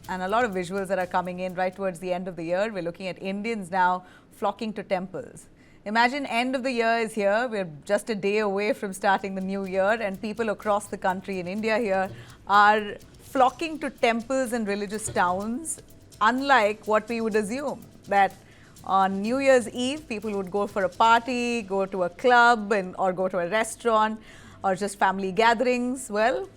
and a lot of visuals that are coming in right towards the end of the year. We're looking at Indians now flocking to temples. Imagine end of the year is here. We're just a day away from starting the new year, and people across the country in India here are flocking to temples and religious towns, unlike what we would assume that on New Year's Eve, people would go for a party, go to a club, or go to a restaurant, or just family gatherings. Well,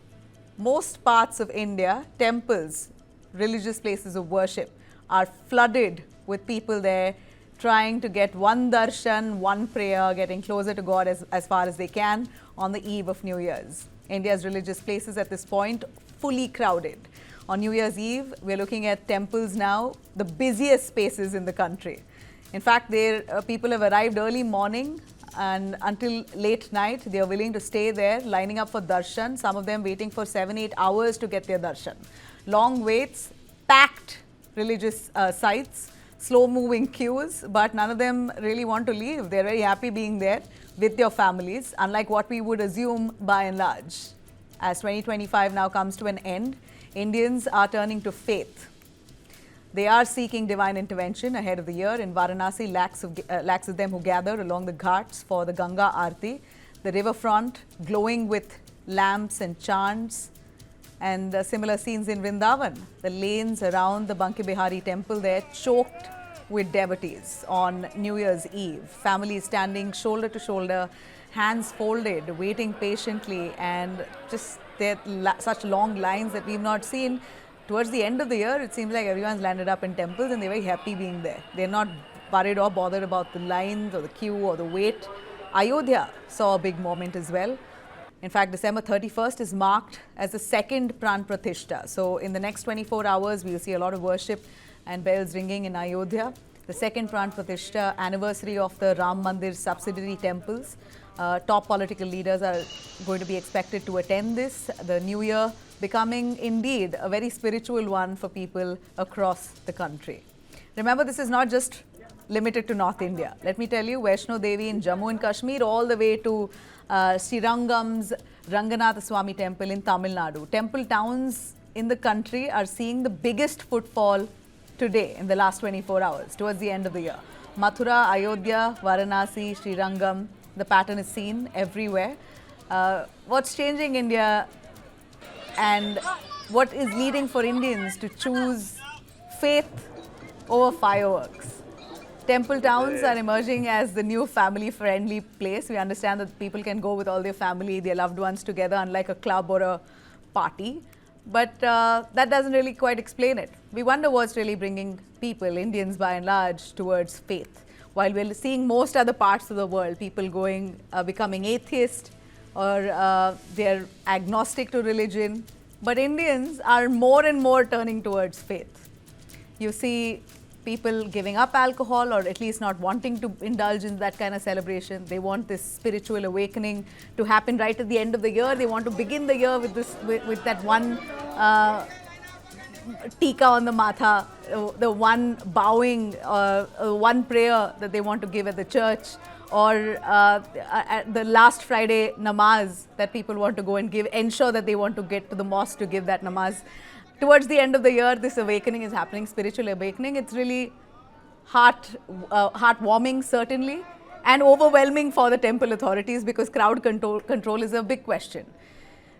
most parts of India, temples, religious places of worship, are flooded with people there trying to get one darshan, one prayer, getting closer to God as far as they can on the eve of New Year's. India's religious places at this point fully crowded. On New Year's Eve, we're looking at temples now, the busiest spaces in the country. In fact, people have arrived early morning and until late night, they are willing to stay there, lining up for darshan, some of them waiting for 7-8 hours to get their darshan. Long waits, packed religious sites, slow-moving queues, but none of them really want to leave. They're very happy being there with their families, unlike what we would assume by and large. As 2025 now comes to an end, Indians are turning to faith. They are seeking divine intervention ahead of the year. In Varanasi, lakhs of them who gather along the ghats for the Ganga Aarti, the riverfront glowing with lamps and chants, and similar scenes in Vrindavan. The lanes around the Banke Bihari temple there choked with devotees on New Year's Eve. Families standing shoulder to shoulder, hands folded, waiting patiently, and just there such long lines that we've not seen. Towards the end of the year, it seems like everyone's landed up in temples and they're very happy being there. They're not worried or bothered about the lines or the queue or the wait. Ayodhya saw a big moment as well. In fact, December 31st is marked as the second Pran Pratishtha. So in the next 24 hours, we'll see a lot of worship and bells ringing in Ayodhya. The second Pran Pratishtha anniversary of the Ram Mandir subsidiary temples. Top political leaders are going to be expected to attend this. The new year becoming indeed a very spiritual one for people across the country. Remember, this is not just limited to North India. Let me tell you, Vaishno Devi in Jammu and Kashmir all the way to Srirangam's Ranganath Swami temple in Tamil Nadu. Temple towns in the country are seeing the biggest footfall today in the last 24 hours towards the end of the year. Mathura, Ayodhya, Varanasi, Srirangam, the pattern is seen everywhere. What's changing India and what is leading for Indians to choose faith over fireworks? Temple towns are emerging as the new family-friendly place. We understand that people can go with all their family, their loved ones together, unlike a club or a party. But that doesn't really quite explain it. We wonder what's really bringing people, Indians by and large, towards faith. While we're seeing most other parts of the world, people becoming atheist or they're agnostic to religion. But Indians are more and more turning towards faith. You see people giving up alcohol, or at least not wanting to indulge in that kind of celebration. They want this spiritual awakening to happen right at the end of the year. They want to begin the year with that one tika on the matha, the one bowing, one prayer that they want to give at the church, or at the last Friday namaz that people want to go and ensure that they want to get to the mosque to give that namaz. Towards the end of the year, this awakening is happening, spiritual awakening. It's really heartwarming, certainly, and overwhelming for the temple authorities because crowd control is a big question.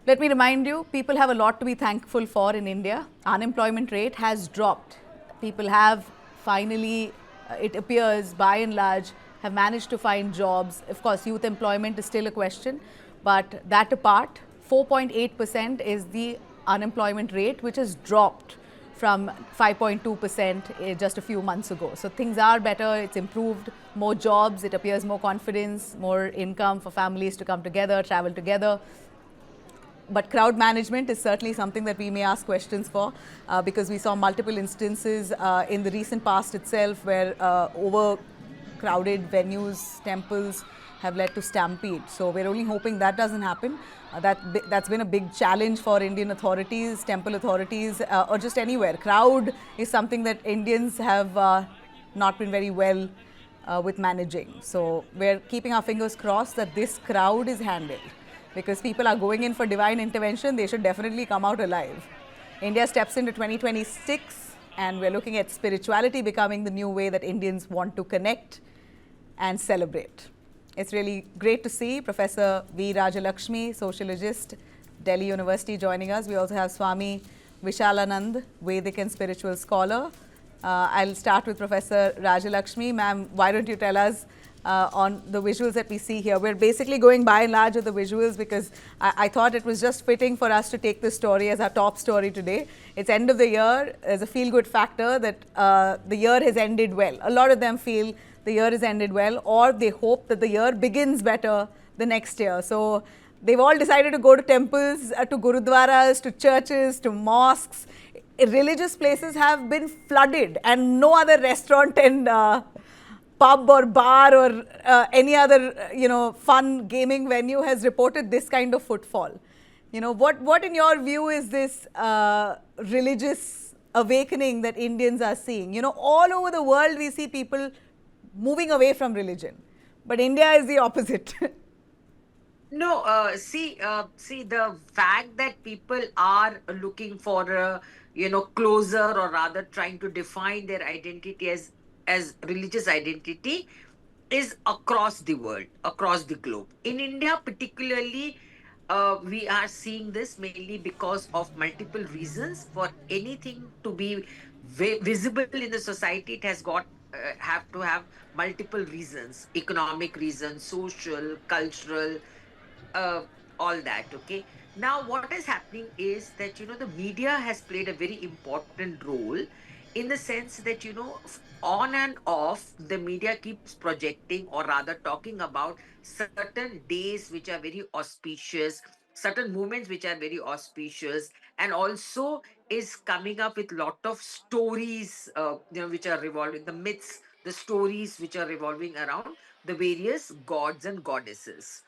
Let me remind you, people have a lot to be thankful for in India. Unemployment rate has dropped. People have finally, it appears, by and large, have managed to find jobs. Of course, youth employment is still a question, but that apart, 4.8% is the unemployment rate, which has dropped from 5.2% just a few months ago. So things are better, it's improved, more jobs, it appears more confidence, more income for families to come together, travel together. But crowd management is certainly something that we may ask questions for because we saw multiple instances in the recent past itself where overcrowded venues, temples have led to stampede. So we're only hoping that doesn't happen. That's been a big challenge for Indian authorities, temple authorities, or just anywhere. Crowd is something that Indians have not been very well with managing. So we're keeping our fingers crossed that this crowd is handled, because people are going in for divine intervention. They should definitely come out alive. India steps into 2026 and we're looking at spirituality becoming the new way that Indians want to connect and celebrate. It's really great to see Professor V. Rajalakshmi, sociologist, Delhi University, joining us. We also have Swami Vishalanand, Vedic and spiritual scholar. I'll start with Professor Rajalakshmi. Ma'am, why don't you tell us on the visuals that we see here? We're basically going by and large of the visuals because I thought it was just fitting for us to take this story as our top story today. It's end of the year. There's a feel-good factor that the year has ended well. A lot of them feel the year has ended well, or they hope that the year begins better the next year. So they've all decided to go to temples, to gurudwaras, to churches, to mosques. Religious places have been flooded, and no other restaurant and pub or bar or any other fun gaming venue has reported this kind of footfall. What in your view is this religious awakening that Indians are seeing? All over the world we see people moving away from religion, but India is the opposite. No, see, the fact that people are looking for a, closer, or rather trying to define their identity as religious identity, is across the world, across the globe. In India, particularly, we are seeing this mainly because of multiple reasons. For anything to be visible in the society, it has got have to have multiple reasons: economic reasons, social, cultural, uh, all that. Okay, now what is happening is that the media has played a very important role, in the sense that on and off the media keeps projecting, or rather talking about certain days which are very auspicious, certain moments which are very auspicious, and also is coming up with lot of stories, which are revolving, the myths, the stories which are revolving around the various gods and goddesses.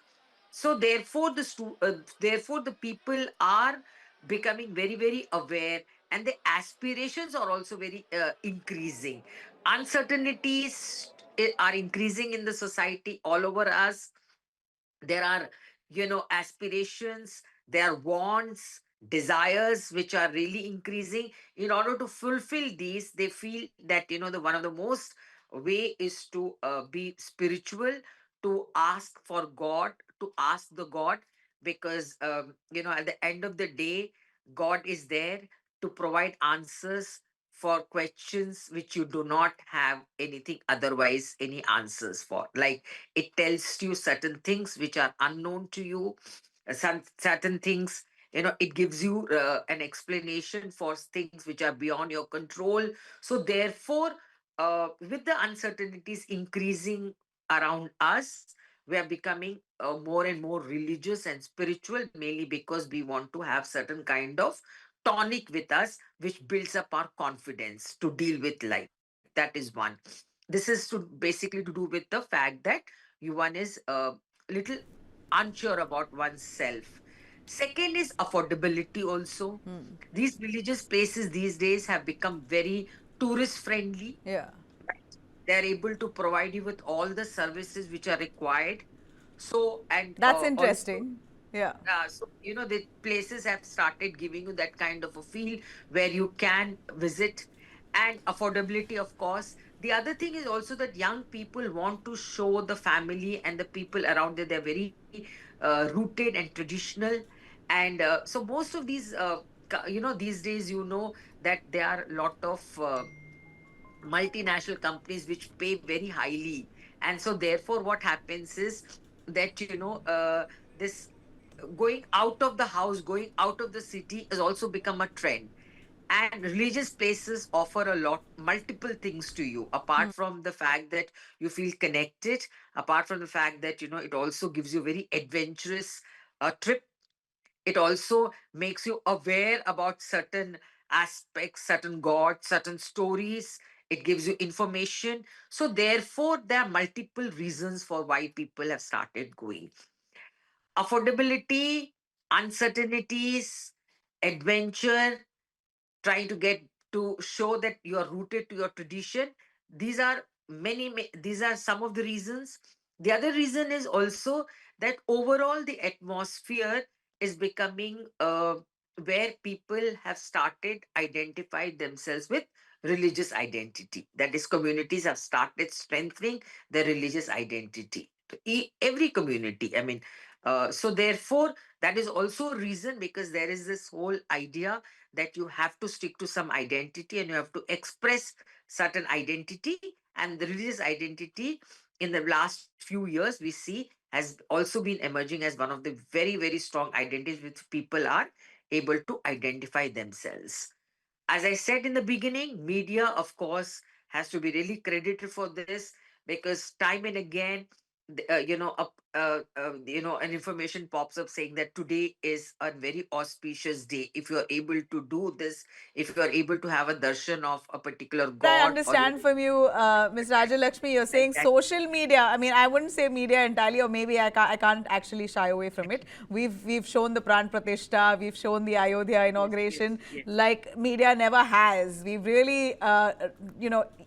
So therefore the people are becoming very, very aware, and the aspirations are also very increasing. Uncertainties are increasing in the society all over us. There are aspirations, there are wants, desires which are really increasing. In order to fulfill these, they feel that the one of the most way is to be spiritual, to ask for God, to ask the God, because at the end of the day, God is there to provide answers for questions which you do not have anything otherwise any answers for. Like, it tells you certain things which are unknown to you, some certain things, it gives you an explanation for things which are beyond your control. So therefore, with the uncertainties increasing around us, we are becoming more and more religious and spiritual, mainly because we want to have certain kind of tonic with us, which builds up our confidence to deal with life. That is one. This is to basically to do with the fact that one is little unsure about oneself. Second is affordability also. These religious places these days have become very tourist friendly. Yeah, They're able to provide you with all the services which are required. So, and that's also, interesting. Yeah. so the places have started giving you that kind of a feel where you can visit. And affordability, of course. The other thing is also that young people want to show the family and the people around there they're very rooted and traditional. And so most of these these days, that there are a lot of multinational companies which pay very highly. And so therefore what happens is that this going out of the house, going out of the city has also become a trend. And religious places offer a lot, multiple things to you, apart from the fact that you feel connected, apart from the fact that it also gives you very adventurous trip. It also makes you aware about certain aspects, certain gods, certain stories. It gives you information. So therefore there are multiple reasons for why people have started going. Affordability, uncertainties, adventure, trying to get to show that you are rooted to your tradition. These are these are some of the reasons. The other reason is also that overall the atmosphere is becoming where people have started identify themselves with religious identity. That is, communities have started strengthening their religious identity. To every community. I mean, so therefore, that is also a reason, because there is this whole idea that you have to stick to some identity and you have to express certain identity. And the religious identity in the last few years we see has also been emerging as one of the very, very strong identities which people are able to identify themselves. As I said in the beginning, media, of course, has to be really credited for this, because time and again, an information pops up saying that today is a very auspicious day. If you are able to do this, if you are able to have a darshan of a particular What I god, or understand from you, Ms. Rajalakshmi, you're like saying that. social media. I mean, I wouldn't say media entirely, or maybe I can't actually shy away from it. We've shown the Pran Pratishtha, we've shown the Ayodhya Yes, yes, inauguration, yes. like media never has. We've really,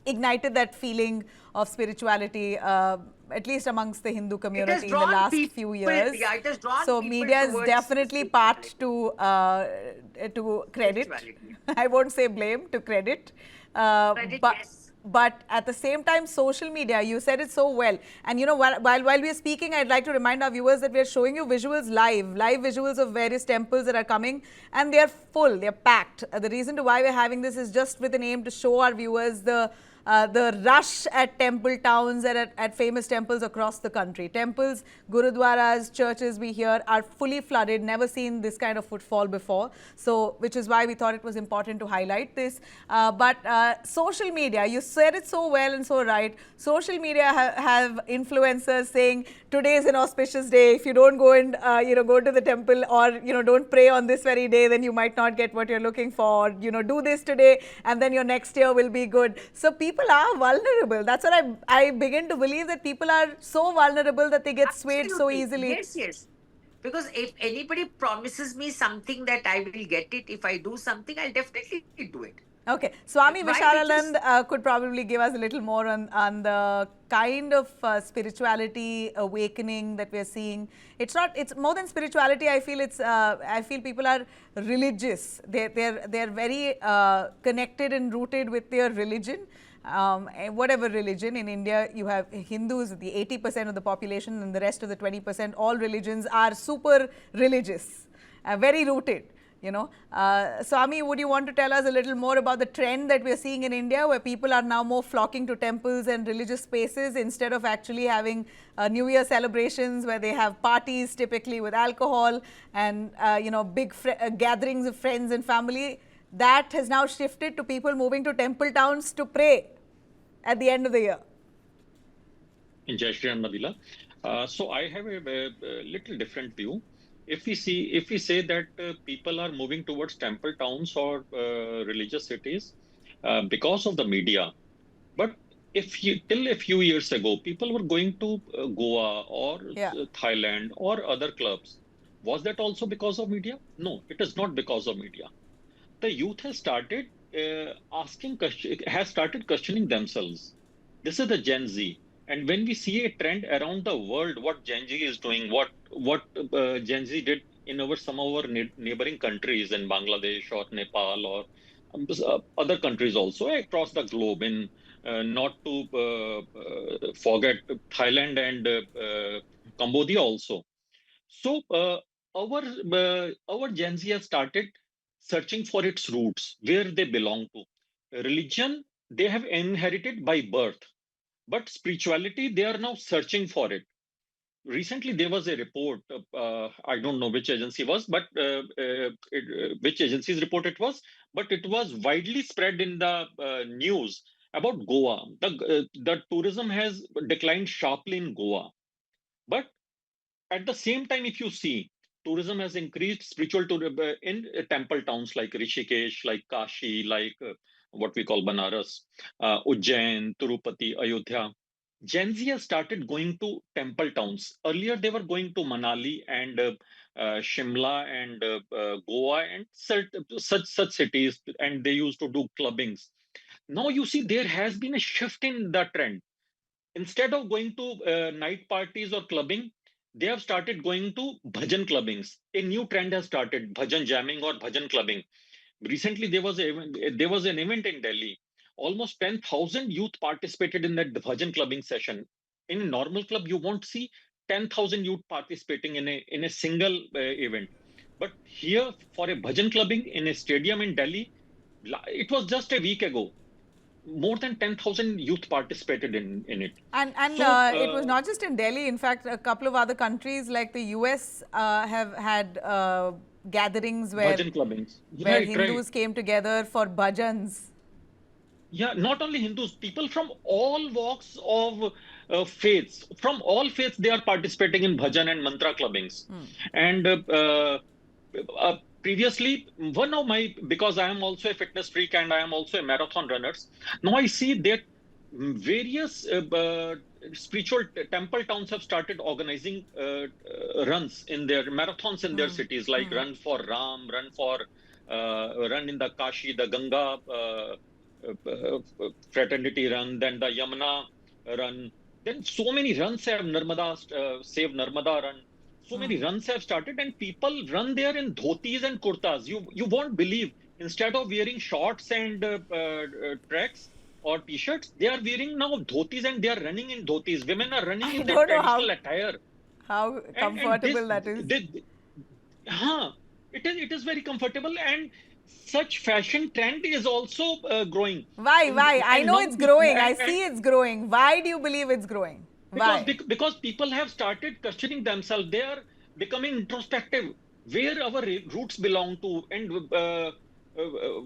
ignited that feeling of spirituality, at least amongst the Hindu It has community in the drawn last people, few years. yeah, it has drawn So people media is towards definitely part spirituality. to credit. Spirituality. I won't say blame, to credit. Credit, But yes. at the same time, social media, you said it so well. And while we are speaking, I'd like to remind our viewers that we are showing you visuals live visuals of various temples that are coming, and they are full, they're packed. The reason to why we're having this is just with an aim to show our viewers the rush at temple towns and at famous temples across the country. Temples, gurudwaras, churches we hear are fully flooded, never seen this kind of footfall before. So, which is why we thought it was important to highlight this. But social media, you said it so well and so right. Social media have influencers saying today is an auspicious day. If you don't go and go to the temple, or don't pray on this very day, then you might not get what you're looking for. Do this today, and then your next year will be good. So people are vulnerable. That's what I begin to believe, that people are so vulnerable that they get swayed so Absolutely. easily. Yes, yes. Because if anybody promises me something that I will get it, if I do something, I'll definitely do it. Okay, Swami Why? Because Vishalaland could probably give us a little more on the kind of spirituality awakening that we're seeing. It's more than spirituality. I feel people are religious. They're very connected and rooted with their religion. Whatever religion. In India, you have Hindus, the 80% of the population, and the rest of the 20%. All religions are super religious, very rooted. Swami, would you want to tell us a little more about the trend that we're seeing in India, where people are now more flocking to temples and religious spaces instead of actually having New Year celebrations where they have parties, typically with alcohol, and big gatherings of friends and family? That has now shifted to people moving to temple towns to pray at the end of the year. In Jai Shri Ram, Nabila. So I have a little different view. If we say that people are moving towards temple towns or religious cities because of the media, but if you till a few years ago, people were going to Goa or Yeah. Thailand or other clubs. Was that also because of media? No, it is not because of media. The youth has started has started questioning themselves. This is the Gen Z, and when we see a trend around the world, what Gen Z is doing, what Gen Z did in our some of our neighboring countries in Bangladesh or Nepal or other countries also across the globe, in not to forget Thailand and Cambodia also. So our Gen Z has started searching for its roots, where they belong to. Religion they have inherited by birth, but spirituality they are now searching for it. Recently, there was a report. I don't know which agency was, but which agency's report it was, but it was widely spread in the news about Goa. The tourism has declined sharply in Goa, but at the same time, if you see, tourism has increased spiritual tourism in temple towns like Rishikesh, like Kashi, like what we call Banaras, Ujjain, Tirupati, Ayodhya. Gen Z has started going to temple towns. Earlier, they were going to Manali and Shimla and Goa and such cities, and they used to do clubbings. Now you see there has been a shift in the trend. Instead of going to night parties or clubbing, they have started going to bhajan clubbings. A new trend has started, bhajan jamming or bhajan clubbing. Recently, there was an event in Delhi. Almost 10,000 youth participated in that bhajan clubbing session. In a normal club, you won't see 10,000 youth participating in a single event. But here, for a bhajan clubbing in a stadium in Delhi, it was just a week ago. More than 10,000 youth participated in it. And So, it was not just in Delhi. In fact, a couple of other countries like the US have had gatherings bhajan clubbings. where Right, right. Hindus came together for bhajans. Yeah, not only Hindus, people from all walks of faiths, from all faiths, they are participating in bhajan and mantra clubbings. And previously, one of my, because I am also a fitness freak and I am also a marathon runner, now I see that various spiritual temple towns have started organizing runs in their marathons in their cities, like Run for Ram, Run in the Kashi, the Ganga fraternity run, then the Yamuna run. Then so many runs have Save Narmada run. So many runs have started, and people run there in dhotis and kurtas. You won't believe. Instead of wearing shorts and tracks or t-shirts, they are wearing now dhotis and they are running in dhotis. Women are running I in their don't know traditional attire. how comfortable that is. It is very comfortable, and such fashion trend is also growing. Why? Why? I And know now it's growing. I and see it's growing. Why do you believe it's growing? Why? because people have started questioning themselves. They are becoming introspective, where our roots belong to, and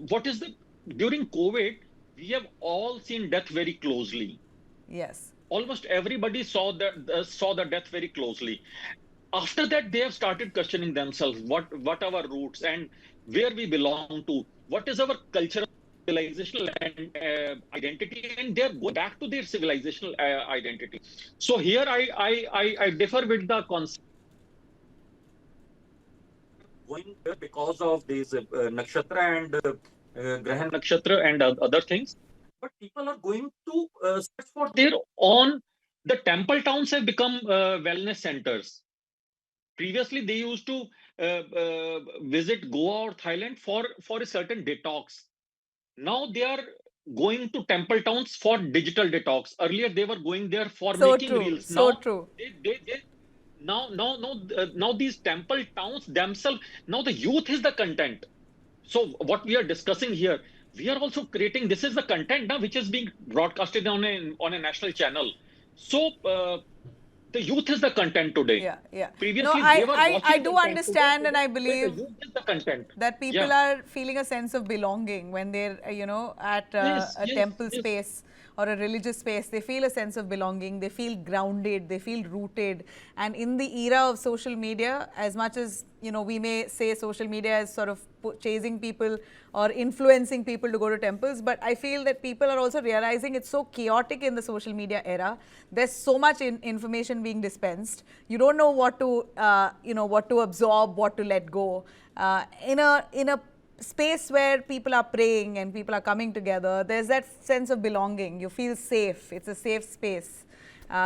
what is the during COVID, we have all seen death very closely. Yes. Almost everybody saw the death very closely. After that, they have started questioning themselves, what our roots and where we belong to, what is our cultural civilizational and identity, and they're going back to their civilizational identity. So here I differ with the concept going there because of these nakshatra and grahan nakshatra and other things. But people are going to search for their own. The temple towns have become wellness centers. Previously, they used to visit Goa or Thailand for a certain detox. Now they are going to temple towns for digital detox. Earlier, they were going there for So making true. reels. So Now true. they now these temple towns themselves. Now the youth is the content. So what we are discussing here, we are also creating. This is the content now which is being broadcasted on a national channel. So the youth is the content today. Yeah, yeah. No, Previously, they were I watching do content. understand, and I Today, believe the youth is the content. that people Yeah. are feeling a sense of belonging when they're, at Yes, a yes, temple yes. space or a religious space. They feel a sense of belonging. They feel grounded. They feel rooted. And in the era of social media, as much as, we may say social media is sort of chasing people or influencing people to go to temples, but I feel that people are also realizing it's so chaotic in the social media era. There's so much information being dispensed. You don't know what to, what to absorb, what to let go. In a space where people are praying and people are coming together, there's that sense of belonging. You feel safe. It's a safe space,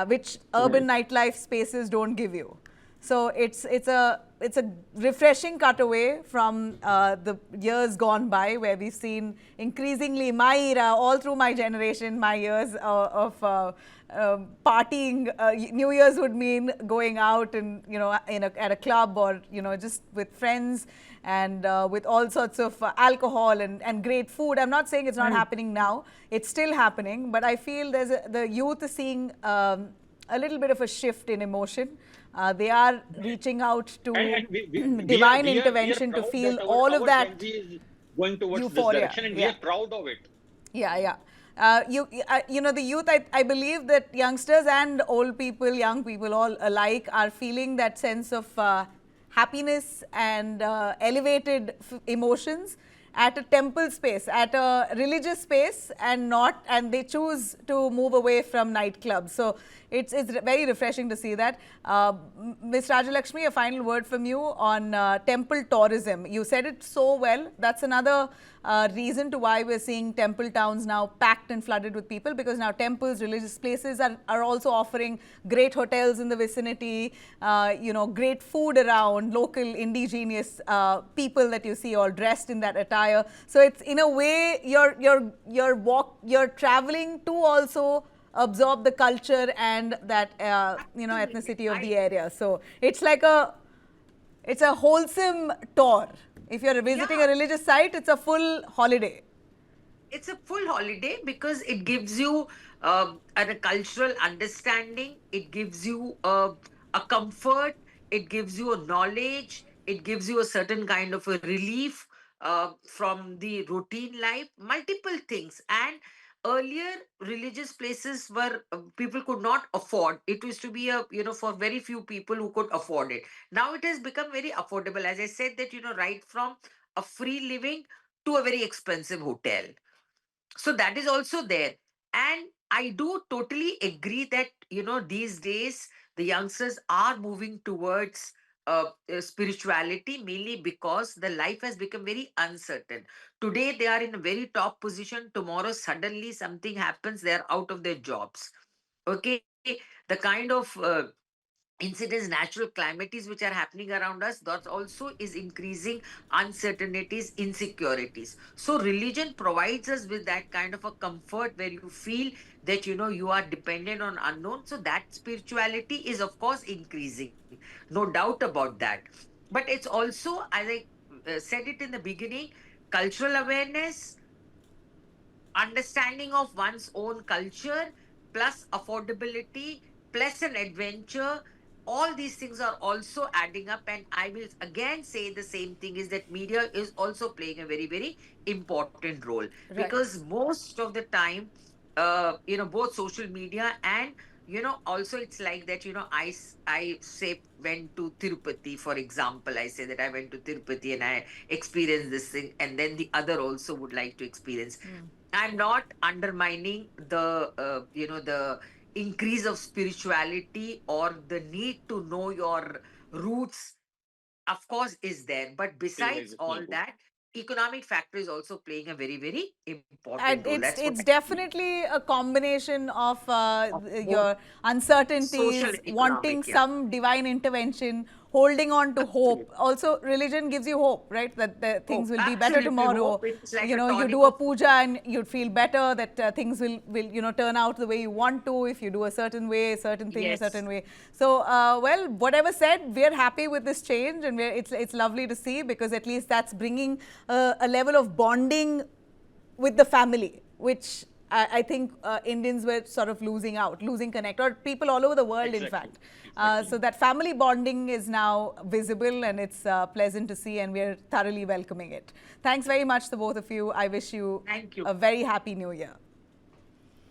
which urban nightlife spaces don't give you. So it's a refreshing cutaway from the years gone by, where we've seen increasingly my era, all through my generation, my years of partying. New Year's would mean going out and at a club, or just with friends, and with all sorts of alcohol and great food. I'm not saying it's not happening now. It's still happening, but I feel the youth is seeing a little bit of a shift in emotion. They are reaching out to divine intervention to feel all of that going towards euphoria. This direction, and we are proud of it. Yeah, yeah. The youth, I believe that youngsters and old people, young people, all alike are feeling that sense of happiness and elevated emotions at a temple space, at a religious space, and they choose to move away from nightclubs. So it's very refreshing to see that. Ms. Rajalakshmi, a final word from you on temple tourism. You said it so well. That's another reason to why we're seeing temple towns now packed and flooded with people, because now temples, religious places are also offering great hotels in the vicinity, great food around, local indigenous people that you see all dressed in that attire. So it's, in a way, you're traveling to also absorb the culture and that ethnicity of the area. So it's like it's a wholesome tour. If you're visiting a religious site, it's a full holiday. It's a full holiday because it gives you a cultural understanding, it gives you a comfort, it gives you a knowledge, it gives you a certain kind of a relief from the routine life, multiple things. And earlier religious places were people could not afford. It used to be a, for very few people who could afford it. Now it has become very affordable, as I said, that right from a free living to a very expensive hotel. So that is also there. And I do totally agree that these days the youngsters are moving towards spirituality, mainly because the life has become very uncertain. Today they are in a very top position, tomorrow suddenly something happens, they are out of their jobs. Okay, the kind of incidents, natural calamities which are happening around us, that also is increasing uncertainties, insecurities. So religion provides us with that kind of a comfort where you feel that you are dependent on unknown. So that spirituality is of course increasing, no doubt about that. But it's also, as I said it in the beginning, cultural awareness, understanding of one's own culture, plus affordability, plus an adventure. All these things are also adding up. And I will again say the same thing, is that media is also playing a very, very important role. Right. Because most of the time, both social media and also it's like that, I say went to Tirupati, for example. I say that I went to Tirupati and I experienced this thing, and then the other also would like to experience. I'm not undermining the increase of spirituality or the need to know your roots, of course, is there. But besides all that, economic factor is also playing a very, very important And role. That's what it's I feel. definitely a combination of Of both your social uncertainties, and wanting economic, yeah. some divine intervention, holding on to hope. Absolutely. Also, religion gives you hope, right? That things Hope. will be better Absolutely. tomorrow. Hope. It's like You a know, you tonic do a of puja and you'd feel better, that things will turn out the way you want to if you do a certain way, a certain thing a yes. certain way. So, well, whatever said, we're happy with this change, and it's lovely to see, because at least that's bringing a level of bonding with the family, which I think Indians were sort of losing connect, or people all over the world, in Exactly. fact. So Exactly. that family bonding is now visible, and it's pleasant to see, and we're thoroughly welcoming it. Thanks very much, the both of you. I wish you Thank you. a very happy new year.